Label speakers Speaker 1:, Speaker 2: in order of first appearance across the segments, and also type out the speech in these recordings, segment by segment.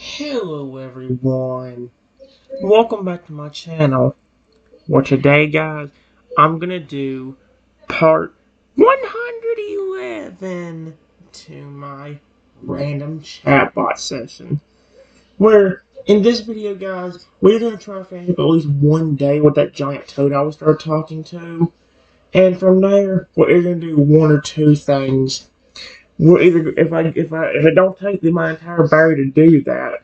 Speaker 1: Hello everyone, welcome back to my channel. Well today guys, I'm gonna do part 111 to my random chatbot session. Where in this video guys, we're gonna try to finish up at least one day with that giant toad I was start talking to. And from there, we're either gonna do one or two things. We're either if it don't take my entire battery to do that,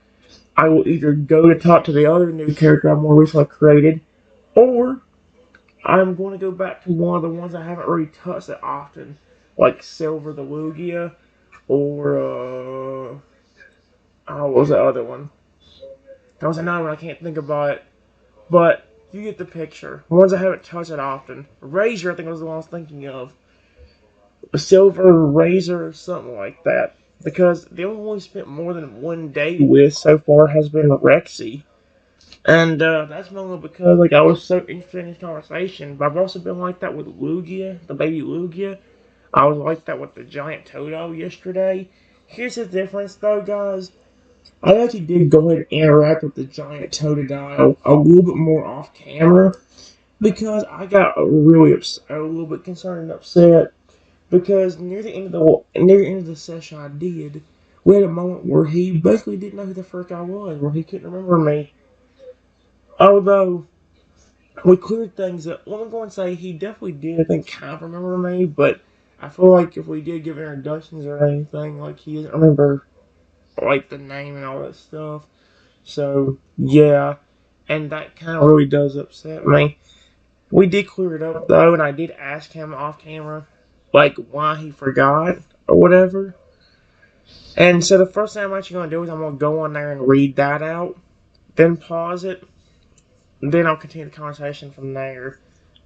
Speaker 1: I will either go to talk to the other new character I've more recently created, or I'm going to go back to one of the ones I haven't really touched that often, like Silver the Lugia, or what was the other one? That was another one I can't think about it, but you get the picture. The ones I haven't touched that often. Razor, I think was the one I was thinking of. Silver Razor or something like that. Because the only one we spent more than one day with so far has been Rexy. And that's mainly because like I was so interested in this conversation, but I've also been like that with Lugia, the baby Lugia. I was like that with the Giant Totodile yesterday. Here's the difference though, guys. I actually did go ahead and interact with the Giant Totodile a little bit more off camera because I got really upset, a little bit concerned and upset because near the end of the session I did, we had a moment where he basically didn't know who the frick I was, where he couldn't remember me. Although we cleared things up. Well, I'm going to say he definitely did, I think, kind of remember me, but I feel like if we did give introductions or anything, like, he doesn't remember, like, the name and all that stuff. So, yeah, and that kind of really does upset me. We did clear it up, though, and I did ask him off camera, like, why he forgot or whatever. And so the first thing I'm actually going to do is I'm going to go on there and read that out, then pause it, then I'll continue the conversation from there.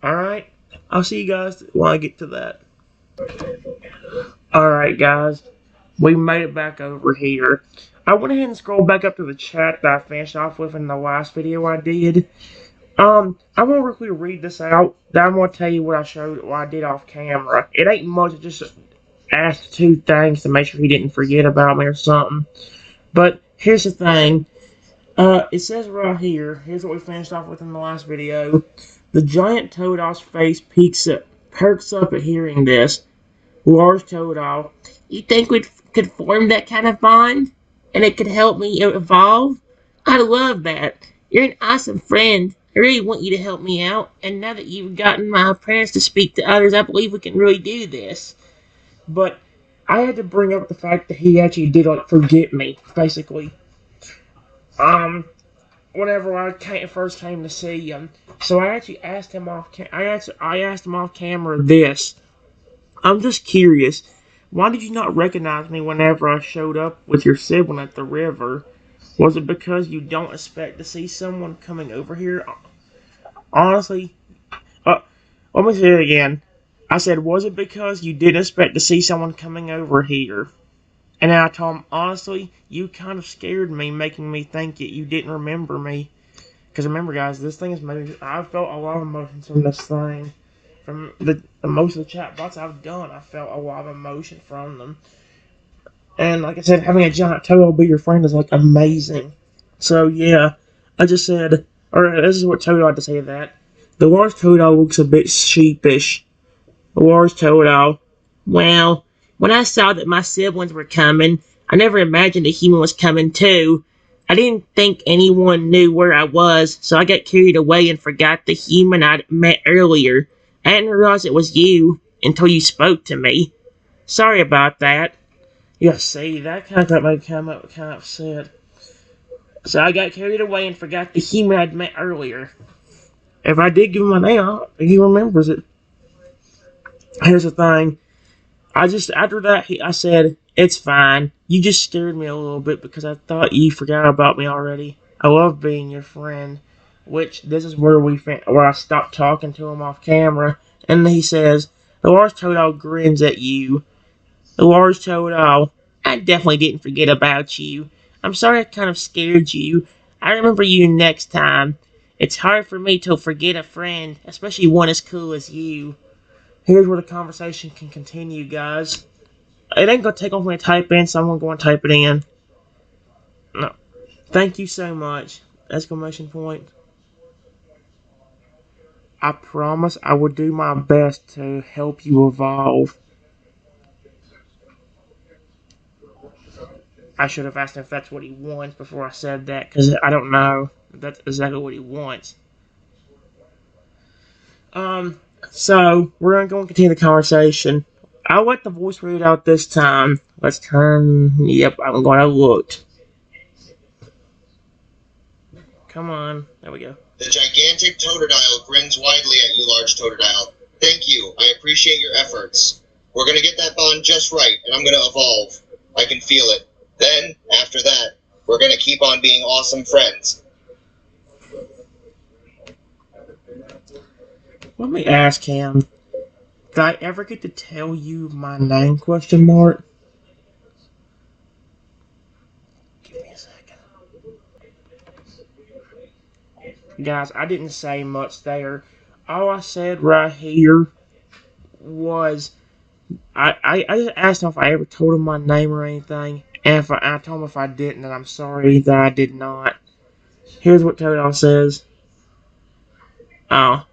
Speaker 1: Alright? I'll see you guys when I get to that. Alright, guys. We made it back over here. I went ahead and scrolled back up to the chat that I finished off with in the last video I did. I'm gonna quickly read this out. Then I'm gonna tell you what I did off camera. It ain't much, I just asked two things to make sure he didn't forget about me or something. But here's the thing. It says right here, here's what we finished off with in the last video. The giant Totodile's face perks up at hearing this. Large Totodile, you think we could form that kind of bond? And it could help me evolve? I love that. You're an awesome friend. I really want you to help me out. And now that you've gotten my apprentice to speak to others, I believe we can really do this. But I had to bring up the fact that he actually did, like, forget me, basically. Whenever I first came to see him. So I actually asked him I asked him off camera this. I'm just curious. Why did you not recognize me whenever I showed up with your sibling at the river? Was it because you don't expect to see someone coming over here? Honestly, let me say it again. I said, was it because you didn't expect to see someone coming over here? And then I told him, honestly, you kind of scared me, making me think that you didn't remember me. Because remember, guys, this thing is maybe I felt a lot of emotions from this thing. From the most of the chatbots I've done, I felt a lot of emotion from them. And like I said, having a giant Toto be your friend is like amazing. So yeah, I just said, alright, this is what Toto had to say to that. The large Toto looks a bit sheepish. The large Toto, well, when I saw that my siblings were coming, I never imagined a human was coming too. I didn't think anyone knew where I was, so I got carried away and forgot the human I'd met earlier. I didn't realize it was you until you spoke to me. Sorry about that. Yeah, see, that kind of got me kind of upset. So I got carried away and forgot the human I'd met earlier. If I did give him my name, he remembers it. Here's the thing. After that, I said, it's fine. You just scared me a little bit because I thought you forgot about me already. I love being your friend. Which, this is where I stopped talking to him off camera. And he says, the large Totodile grins at you. The large Totodile, I definitely didn't forget about you. I'm sorry I kind of scared you. I remember you next time. It's hard for me to forget a friend, especially one as cool as you. Here's where the conversation can continue, guys. It ain't gonna take long for me to type in, so I'm gonna go and type it in. No. Thank you so much! Exclamation point. I promise I will do my best to help you evolve. I should have asked him if that's what he wants before I said that, because I don't know if that's exactly what he wants. Um, so we're gonna go and continue the conversation. I'll let the voice read out this time. Let's turn. Yep, I'm gonna look. Come on, there we go.
Speaker 2: The gigantic Totodile grins widely at you, large Totodile. Thank you. I appreciate your efforts. We're gonna get that bond just right, and I'm gonna evolve. I can feel it. Then, after that, we're gonna keep on being awesome friends.
Speaker 1: Let me ask him. Did I ever get to tell you my name? Question mark. Give me a second. Guys, I didn't say much there. All I said right here was I just asked him if I ever told him my name or anything, and if I told him if I didn't, then I'm sorry that I did not. Here's what Totodile says. Oh.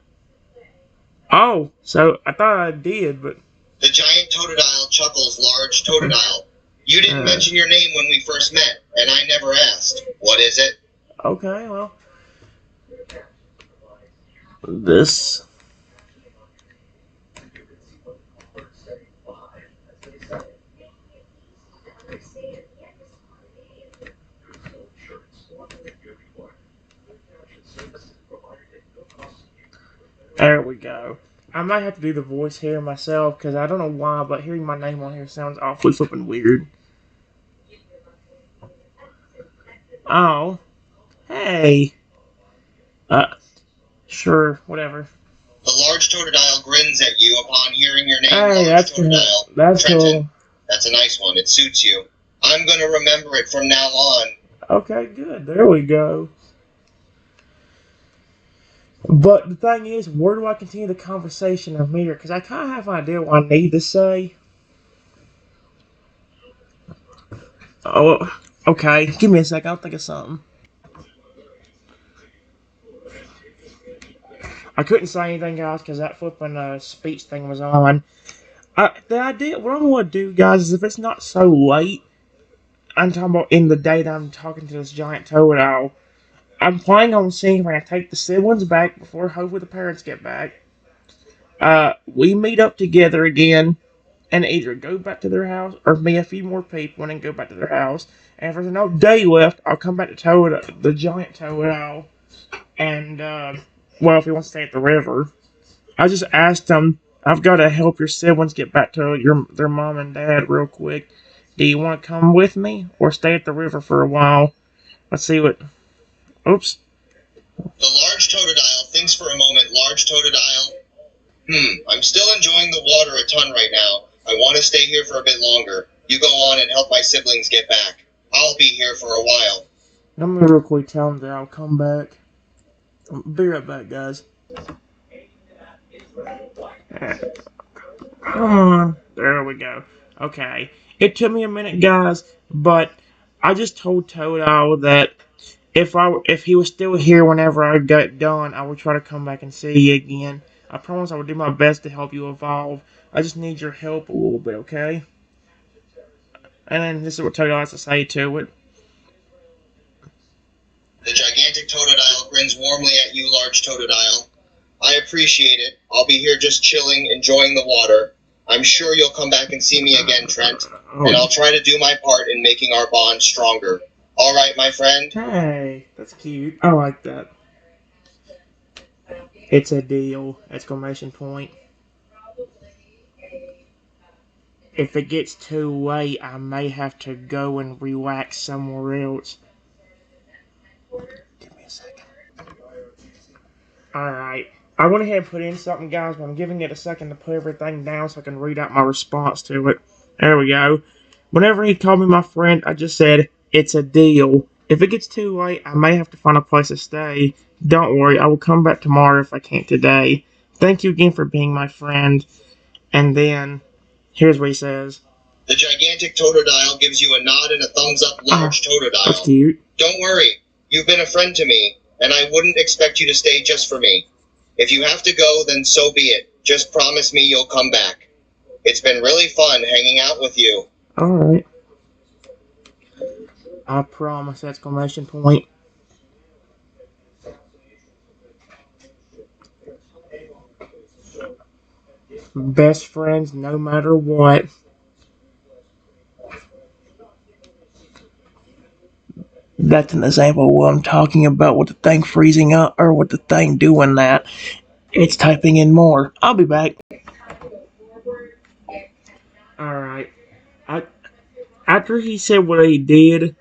Speaker 1: Oh, so I thought I did, but...
Speaker 2: The giant Totodile chuckles, large Totodile. You didn't mention your name when we first met, and I never asked. What is it?
Speaker 1: Okay, well... This... There we go. I might have to do the voice here myself, because I don't know why, but hearing my name on here sounds awfully flippin' weird. Oh. Hey. Sure, whatever.
Speaker 2: The large Totodile grins at you upon hearing your name,
Speaker 1: Hey,
Speaker 2: large
Speaker 1: that's
Speaker 2: Totodile.
Speaker 1: cool. That's
Speaker 2: Trenton.
Speaker 1: cool.
Speaker 2: That's a nice one. It suits you. I'm gonna remember it from now on.
Speaker 1: Okay, good. There we go. But the thing is, where do I continue the conversation from here? Because I kind of have an idea what I need to say. Oh, okay. Give me a sec. I'll think of something. I couldn't say anything, guys, because that flipping speech thing was on. The idea, what I'm going to do, guys, is if it's not so late, I'm talking about in the day that I'm talking to this giant Totodile, I'm planning on seeing if I can take the siblings back before hopefully the parents get back. We meet up together again and either go back to their house or meet a few more people and then go back to their house. And if there's no day left, I'll come back to the giant Totodile. And, well, if he wants to stay at the river. I just asked him, I've got to help your siblings get back to their mom and dad real quick. Do you want to come with me or stay at the river for a while? Let's see what... Oops.
Speaker 2: The large Totodile thinks for a moment, large Totodile. I'm still enjoying the water a ton right now. I want to stay here for a bit longer. You go on and help my siblings get back. I'll be here for a while.
Speaker 1: Let me real quick tell him that I'll come back. I'll be right back, guys. Come on. There we go. Okay. It took me a minute, guys, but I just told Totodile that if he was still here whenever I got done, I would try to come back and see you again. I promise I will do my best to help you evolve. I just need your help a little bit, okay? And then this is what Totodile has to say to it.
Speaker 2: The gigantic Totodile grins warmly at you, large Totodile. I appreciate it. I'll be here just chilling, enjoying the water. I'm sure you'll come back and see me again, Trent. And I'll try to do my part in making our bond stronger. All right, my friend?
Speaker 1: Hey, that's cute. I like that. It's a deal! Exclamation point. If it gets too late, I may have to go and relax somewhere else. Give me a second. Alright. I went ahead and put in something, guys, but I'm giving it a second to put everything down so I can read out my response to it. There we go. Whenever he called me my friend, I just said, it's a deal. If it gets too late, I may have to find a place to stay. Don't worry, I will come back tomorrow if I can't today. Thank you again for being my friend. And then, here's what he says.
Speaker 2: The gigantic Totodile gives you a nod and a thumbs up large Totodile.
Speaker 1: That's cute.
Speaker 2: Don't worry, you've been a friend to me, and I wouldn't expect you to stay just for me. If you have to go, then so be it. Just promise me you'll come back. It's been really fun hanging out with you.
Speaker 1: Alright. I promise! Exclamation point. Best friends no matter what. That's an example of what I'm talking about with the thing freezing up or with the thing doing that. It's typing in more. I'll be back. Alright. After he said what he did,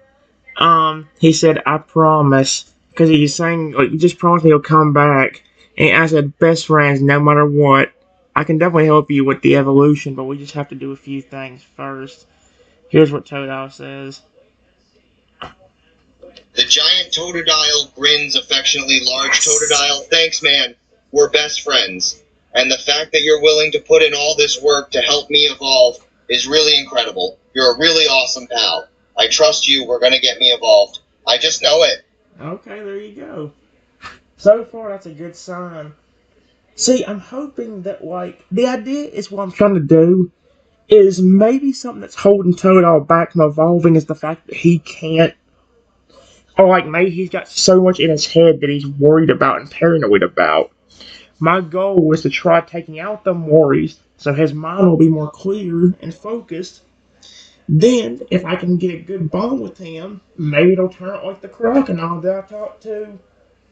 Speaker 1: he said, I promise. Because he's saying, like, you just promised me he'll come back. And I said, best friends no matter what. I can definitely help you with the evolution, but we just have to do a few things first. Here's what Totodile says.
Speaker 2: The giant Totodile grins affectionately. Large Totodile, thanks man, we're best friends. And the fact that you're willing to put in all this work to help me evolve is really incredible. You're a really awesome pal. I trust you, we're gonna get me evolved. I just know it.
Speaker 1: Okay, there you go. So far, that's a good sign. See, I'm hoping that, like, the idea is what I'm trying to do is maybe something that's holding Totodile back from evolving is the fact that he can't, or like maybe he's got so much in his head that he's worried about and paranoid about. My goal is to try taking out them worries so his mind will be more clear and focused. Then, if I can get a good bond with him, maybe it'll turn out like the crocodile that I talked to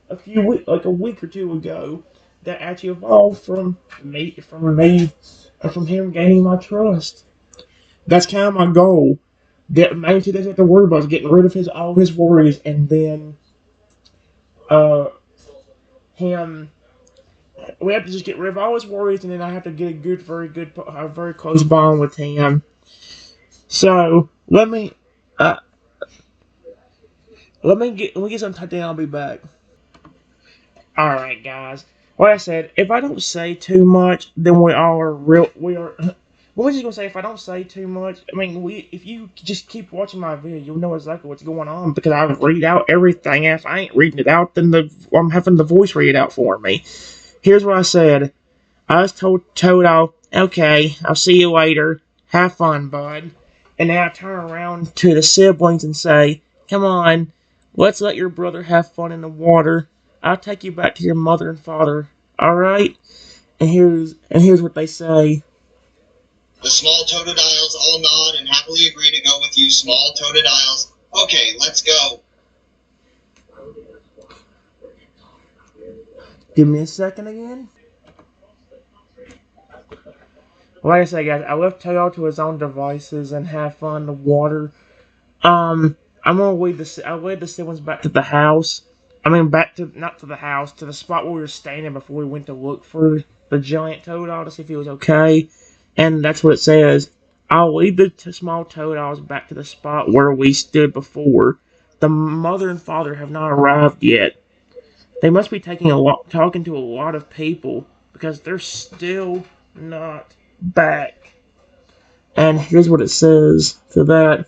Speaker 1: like a week or two ago, that actually evolved from him gaining my trust. That's kind of my goal. That main two doesn't have to worry about is getting rid of all his worries, and then uh him. We have to just get rid of all his worries, and then I have to get a very close bond with him. So uh, let me get some time, then I'll be back. All right, guys. Like I said, if I don't say too much, then we are real. We are. We're just gonna say if I don't say too much. I mean, if you just keep watching my video, you'll know exactly what's going on because I read out everything. If I ain't reading it out, then I'm having the voice read it out for me. Here's what I said. I just told Toto, okay, I'll see you later. Have fun, bud. And then I turn around to the siblings and say, come on, let's let your brother have fun in the water. I'll take you back to your mother and father. Alright? And here's what they say.
Speaker 2: The small Totodiles all nod and happily agree to go with you, small Totodiles. Okay, let's go.
Speaker 1: Give me a second again. Like I said, guys, I left Toto to his own devices and have fun in the water. I'm gonna lead the siblings back to the house. I mean, not to the house, to the spot where we were standing before we went to look for the giant Totodile to see if he was okay. And that's what it says. I'll lead the small Totodiles back to the spot where we stood before. The mother and father have not arrived yet. They must be talking to a lot of people because they're still not back. And here's what it says to that.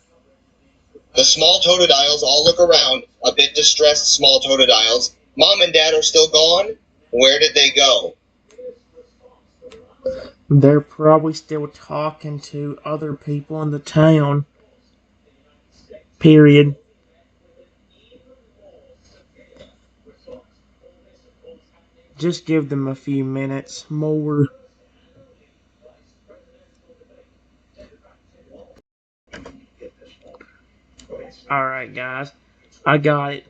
Speaker 2: The small Totodiles all look around, a bit distressed small Totodiles. Mom and Dad are still gone? Where did they go?
Speaker 1: They're probably still talking to other people in the town. Period. Just give them a few minutes more. Alright, guys. I got it.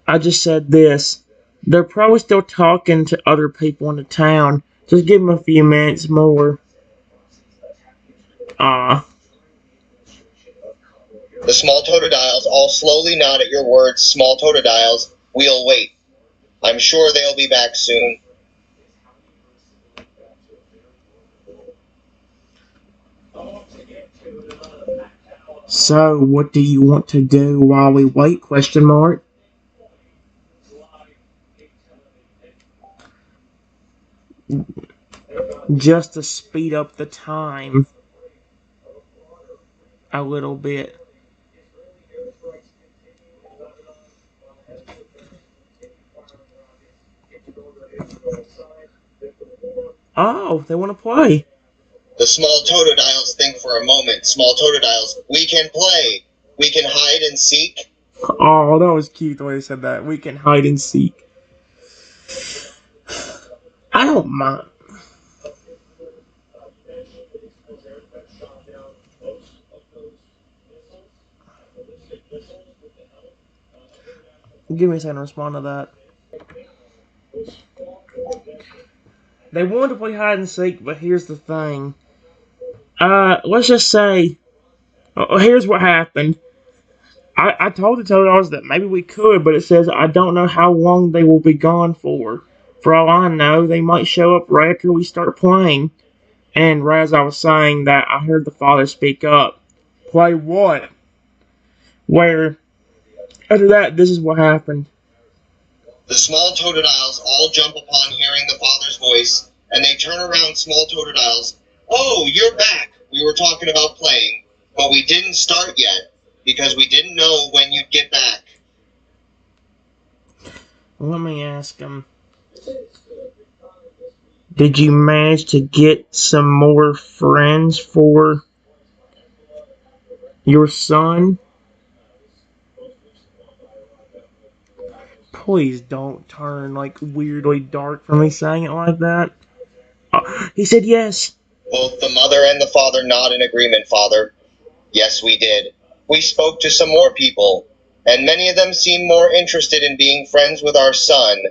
Speaker 1: I just said this. They're probably still talking to other people in the town. Just give them a few minutes more.
Speaker 2: The small Totodiles all slowly nod at your words, small Totodiles. We'll wait. I'm sure they'll be back soon.
Speaker 1: So, what do you want to do while we wait? Question mark. Just to speed up the time. a little bit. Oh, they want to play.
Speaker 2: The small Totodiles think for a moment. Small Totodiles, we can play. We can hide and seek.
Speaker 1: Oh, that was cute the way they said that. We can hide and seek. I don't mind. Give me a second to respond to that. They wanted to play hide and seek, but here's the thing. Let's just say, here's what happened. I told the Totals that maybe we could, but it says I don't know how long they will be gone for. For all I know, they might show up right after we start playing. And right as I was saying that, I heard the father speak up. Play what? Where, after that, this is what happened.
Speaker 2: The small Totodiles all jump upon hearing the father's voice, and they turn around. Small Totodiles. Oh, you're back. We were talking about playing, but we didn't start yet, because we didn't know when you'd get back.
Speaker 1: Let me ask him. Did you manage to get some more friends for your son? Please don't turn like weirdly dark for me saying it like that. He said yes.
Speaker 2: Both the mother and the father nod in agreement, Father. Yes, we did. We spoke to some more people, and many of them seem more interested in being friends with our son.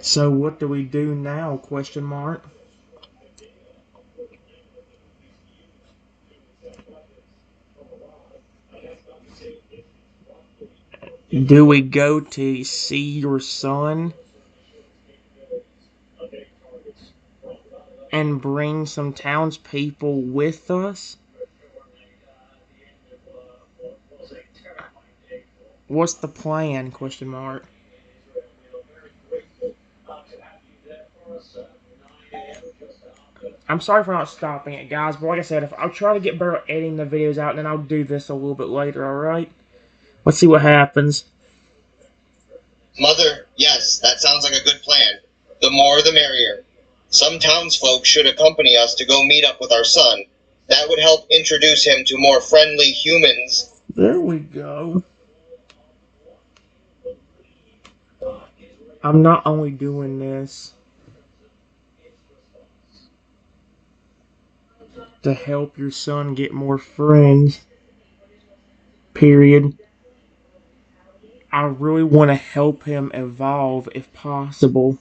Speaker 1: So what do we do now? Question mark. Do we go to see your son and bring some townspeople with us? What's the plan? Question mark. I'm sorry for not stopping it, guys, but like I said, if I'll try to get better at editing the videos out, and then I'll do this a little bit later, alright? Let's see what happens.
Speaker 2: Mother, yes, that sounds like a good plan. The more the merrier. Some townsfolk should accompany us to go meet up with our son. That would help introduce him to more friendly humans.
Speaker 1: There we go. I'm not only doing this to help your son get more friends, period. I really want to help him evolve if possible.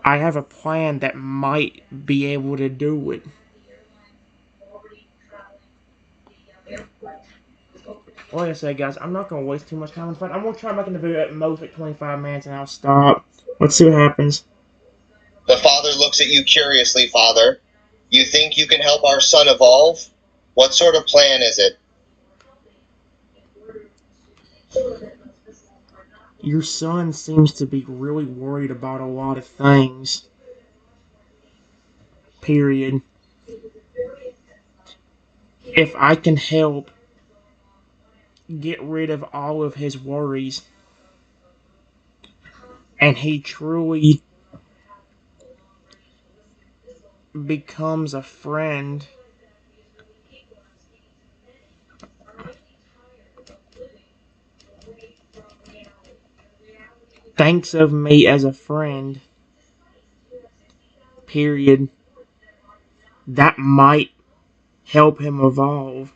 Speaker 1: I have a plan that might be able to do it. Like I said, guys, I'm not going to waste too much time. In fact, I'm going to try making the video at most like 25 minutes and I'll stop. Let's see what happens.
Speaker 2: The father looks at you curiously, Father. You think you can help our son evolve? What sort of plan is it?
Speaker 1: Your son seems to be really worried about a lot of things. Period. If I can help get rid of all of his worries, and he truly becomes a friend, thinks of me as a friend, period, that might help him evolve.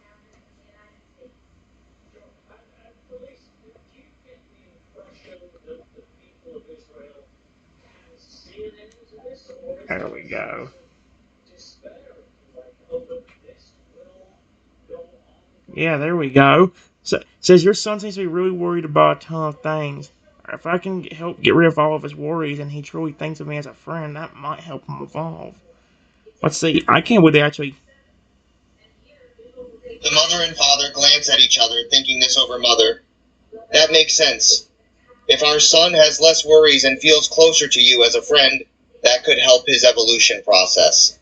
Speaker 1: There we go. Yeah, there we go. So, says your son seems to be really worried about a ton of things. If I can help get rid of all of his worries and he truly thinks of me as a friend, that might help him evolve. Let's see. I can't believe they actually...
Speaker 2: The mother and father glance at each other, thinking this over. Mother. That makes sense. If our son has less worries and feels closer to you as a friend, that could help his evolution process.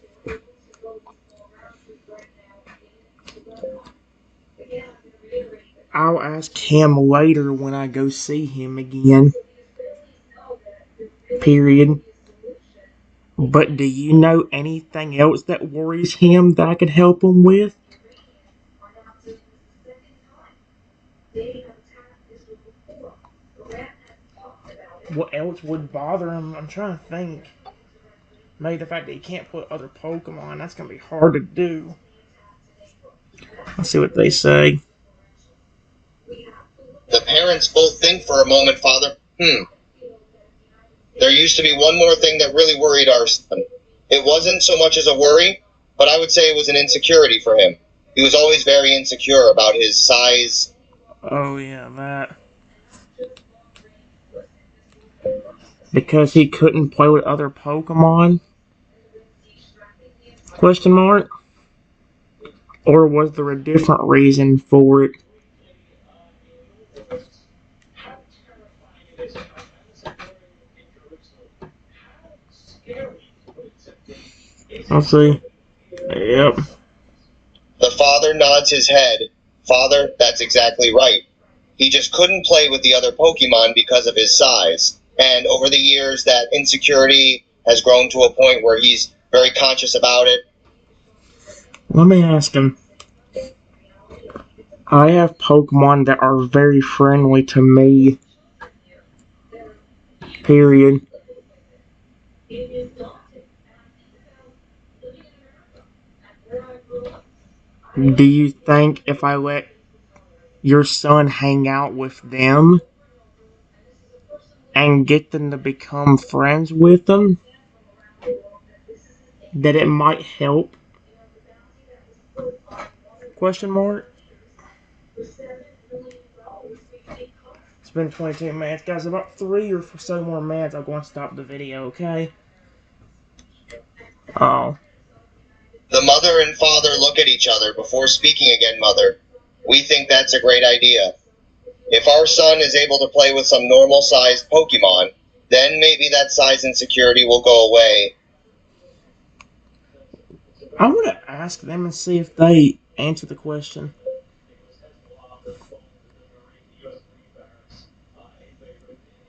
Speaker 1: I'll ask him later when I go see him again. Period. But do you know anything else that worries him that I could help him with? What else would bother him? I'm trying to think. Maybe the fact that he can't put other Pokemon. That's going to be hard to do. Let's see what they say.
Speaker 2: The parents both think for a moment, Father. There used to be one more thing that really worried our son. It wasn't so much as a worry, but I would say it was an insecurity for him. He was always very insecure about his size.
Speaker 1: Oh yeah, that. Because he couldn't play with other Pokemon? Question mark? Or was there a different reason for it? Let's see. Yep.
Speaker 2: The father nods his head. Father, that's exactly right. He just couldn't play with the other Pokemon because of his size. And over the years, that insecurity has grown to a point where he's very conscious about it.
Speaker 1: Let me ask him. I have Pokemon that are very friendly to me. Period. Do you think if I let your son hang out with them and get them to become friends with them, that it might help? Question mark? It's been 22 minutes. Guys, about 3 or so more minutes I'm going to stop the video, okay? Oh.
Speaker 2: The mother and father look at each other before speaking again. Mother, we think that's a great idea. If our son is able to play with some normal-sized Pokemon, then maybe that size insecurity will go away.
Speaker 1: I want to ask them and see if they answer the question.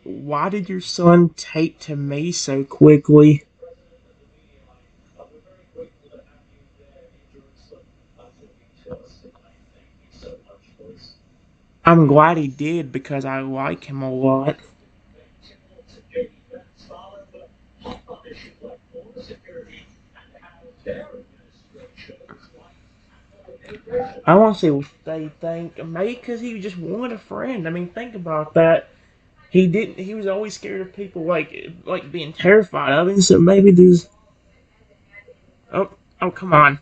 Speaker 1: Why did your son take to me so quickly? I'm glad he did because I like him a lot. I want to see what they think. Maybe because he just wanted a friend. I mean, think about that. He didn't. He was always scared of people like being terrified of him. So maybe there's. Oh, come on.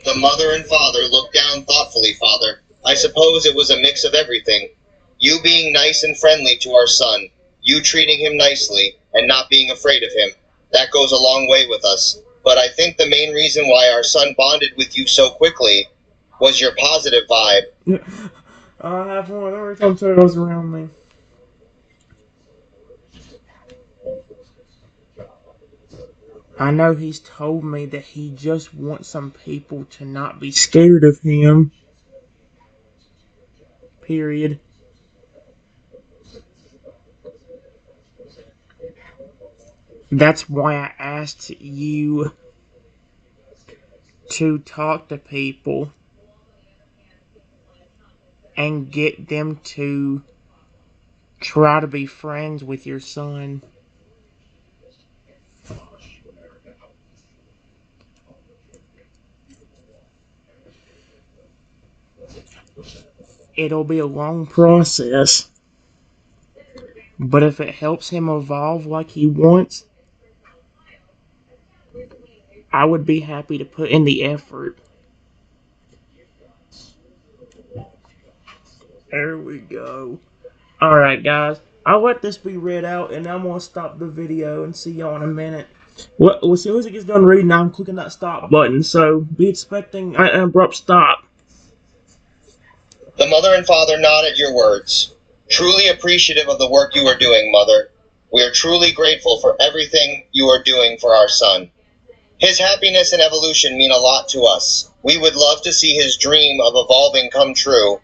Speaker 2: The mother and father look down thoughtfully. Father, I suppose it was a mix of everything. You being nice and friendly to our son, you treating him nicely, and not being afraid of him. That goes a long way with us. But I think the main reason why our son bonded with you so quickly was your positive vibe.
Speaker 1: I have one of them turtles around me. I know he's told me that he just wants some people to not be scared of him. Period. That's why I asked you to talk to people and get them to try to be friends with your son. It'll be a long process, but if it helps him evolve like he wants, I would be happy to put in the effort. There we go. Alright guys, I'll let this be read out and I'm going to stop the video and see y'all in a minute. Well, as soon as it gets done reading, I'm clicking that stop button, so be expecting an abrupt stop.
Speaker 2: The mother and father nod at your words. Truly appreciative of the work you are doing, Mother. We are truly grateful for everything you are doing for our son. His happiness and evolution mean a lot to us. We would love to see his dream of evolving come true,